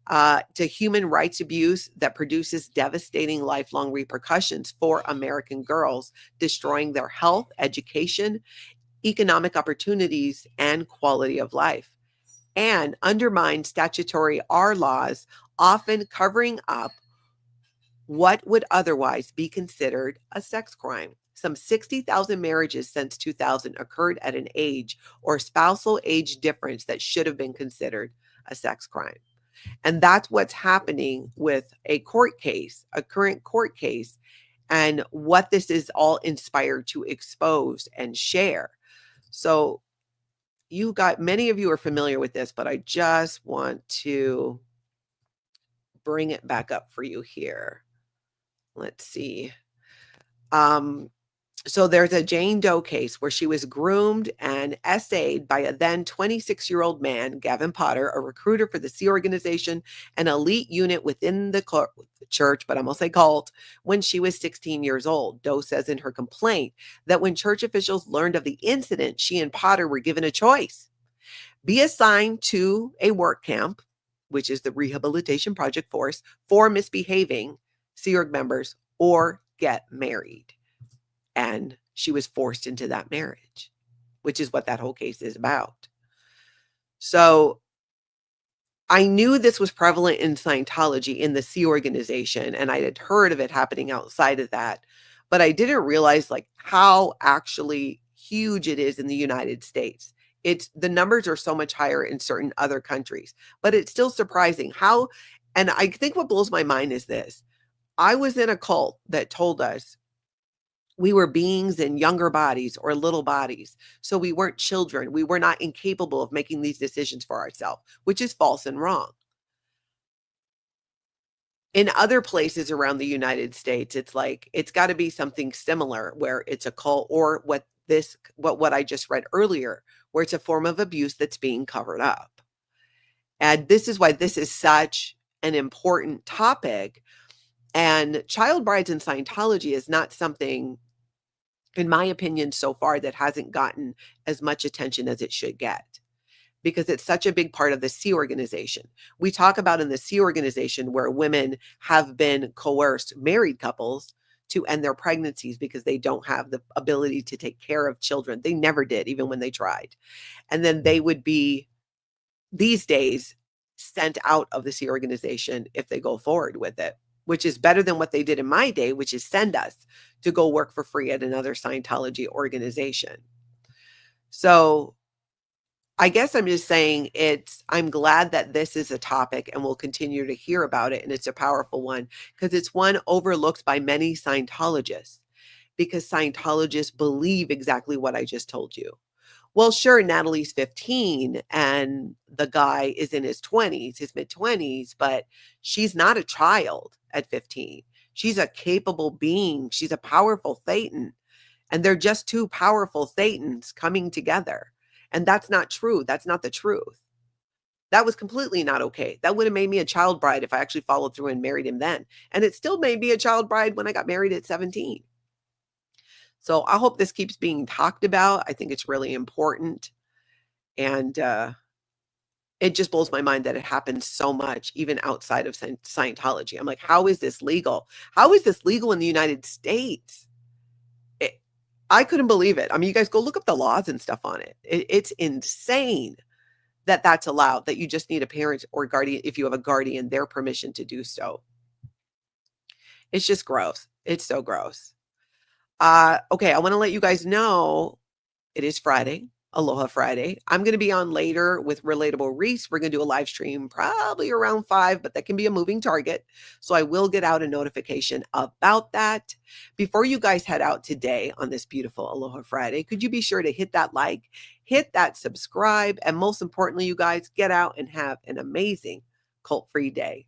To human rights abuse that produces devastating lifelong repercussions for American girls, destroying their health, education, economic opportunities, and quality of life, and undermine statutory R laws, often covering up what would otherwise be considered a sex crime. Some 60,000 marriages since 2000 occurred at an age or spousal age difference that should have been considered a sex crime. And that's what's happening with a court case, a current court case, and what this is all inspired to expose and share. So many of you are familiar with this, but I just want to bring it back up for you here. Let's see. So there's a Jane Doe case where she was groomed and essayed by a then 26-year-old man, Gavin Potter, a recruiter for the Sea Organization, an elite unit within the church, but I'm going to say cult, when she was 16 years old. Doe says in her complaint that when church officials learned of the incident, she and Potter were given a choice: be assigned to a work camp, which is the Rehabilitation Project Force, for misbehaving Sea Org members, or get married. And she was forced into that marriage, which is what that whole case is about. So I knew this was prevalent in Scientology, in the Sea Organization, and I had heard of it happening outside of that, but I didn't realize like how actually huge it is in the United States. The numbers are so much higher in certain other countries, but it's still surprising how. And I think what blows my mind is this: I was in a cult that told us we were beings in younger bodies or little bodies. So we weren't children. We were not incapable of making these decisions for ourselves, which is false and wrong. In other places around the United States, it's like, it's got to be something similar where it's a cult, or what I just read earlier, where it's a form of abuse that's being covered up. And this is why this is such an important topic. And child brides in Scientology is not something, in my opinion, so far, that hasn't gotten as much attention as it should get, because it's such a big part of the Sea Organization. We talk about in the Sea Organization where women have been coerced, married couples, to end their pregnancies because they don't have the ability to take care of children. They never did, even when they tried. And then they would be, these days, sent out of the Sea Organization if they go forward with it, which is better than what they did in my day, which is send us to go work for free at another Scientology organization. So I guess I'm just saying I'm glad that this is a topic and we'll continue to hear about it. And it's a powerful one because it's one overlooked by many Scientologists, because Scientologists believe exactly what I just told you. Well, sure, Natalie's 15 and the guy is in his 20s, his mid-20s, but she's not a child at 15. She's a capable being. She's a powerful Thetan. And they're just two powerful Thetans coming together. And that's not true. That's not the truth. That was completely not okay. That would have made me a child bride if I actually followed through and married him then. And it still made me a child bride when I got married at 17. So I hope this keeps being talked about. I think it's really important. And it just blows my mind that it happens so much, even outside of Scientology. I'm like, how is this legal? How is this legal in the United States? I couldn't believe it. I mean, you guys go look up the laws and stuff on it. It's insane that that's allowed, that you just need a parent or guardian, if you have a guardian, their permission to do so. It's just gross. It's so gross. Okay, I want to let you guys know it is Friday, Aloha Friday. I'm going to be on later with Relatable Reese. We're going to do a live stream probably around 5, but that can be a moving target. So I will get out a notification about that. Before you guys head out today on this beautiful Aloha Friday, could you be sure to hit that like, hit that subscribe, and most importantly, you guys get out and have an amazing cult-free day.